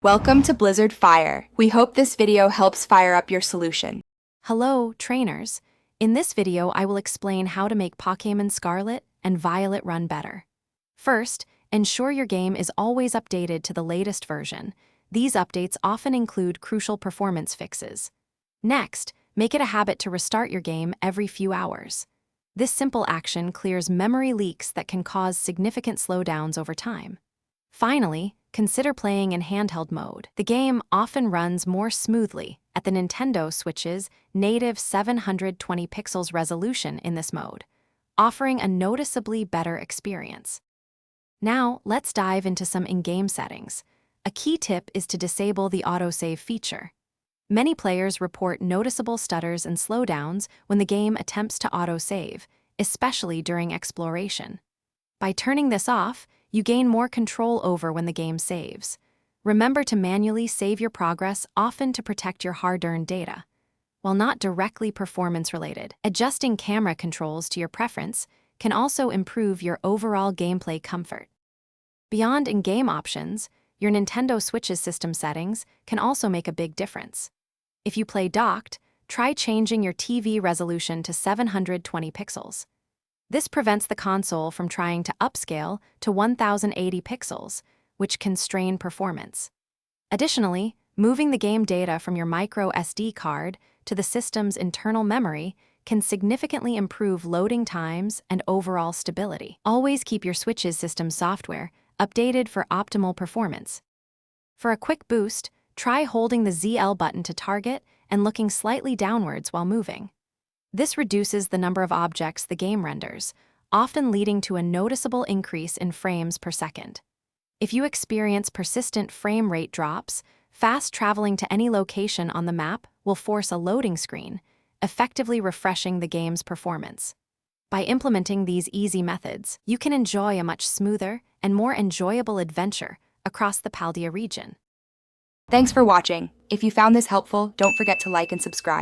Welcome to Blizzard Fire. We hope this video helps fire up your solution. Hello, trainers. In this video, I will explain how to make Pokémon Scarlet and Violet run better. First, ensure your game is always updated to the latest version. These updates often include crucial performance fixes. Next, make it a habit to restart your game every few hours. This simple action clears memory leaks that can cause significant slowdowns over time. Finally, consider playing in handheld mode. The game often runs more smoothly at the Nintendo Switch's native 720 pixels resolution in this mode, offering a noticeably better experience. Now, let's dive into some in-game settings. A key tip is to disable the autosave feature. Many players report noticeable stutters and slowdowns when the game attempts to autosave, especially during exploration. By turning this off, you gain more control over when the game saves. Remember to manually save your progress, often to protect your hard-earned data. While not directly performance-related, adjusting camera controls to your preference can also improve your overall gameplay comfort. Beyond in-game options, your Nintendo Switch's system settings can also make a big difference. If you play docked, try changing your TV resolution to 720 pixels. This prevents the console from trying to upscale to 1080 pixels, which can strain performance. Additionally, moving the game data from your micro SD card to the system's internal memory can significantly improve loading times and overall stability. Always keep your Switch's system software updated for optimal performance. For a quick boost, try holding the ZL button to target and looking slightly downwards while moving. This reduces the number of objects the game renders, often leading to a noticeable increase in frames per second. If you experience persistent frame rate drops, fast traveling to any location on the map will force a loading screen, effectively refreshing the game's performance. By implementing these easy methods, you can enjoy a much smoother and more enjoyable adventure across the Paldea region. Thanks for watching. If you found this helpful, don't forget to like and subscribe.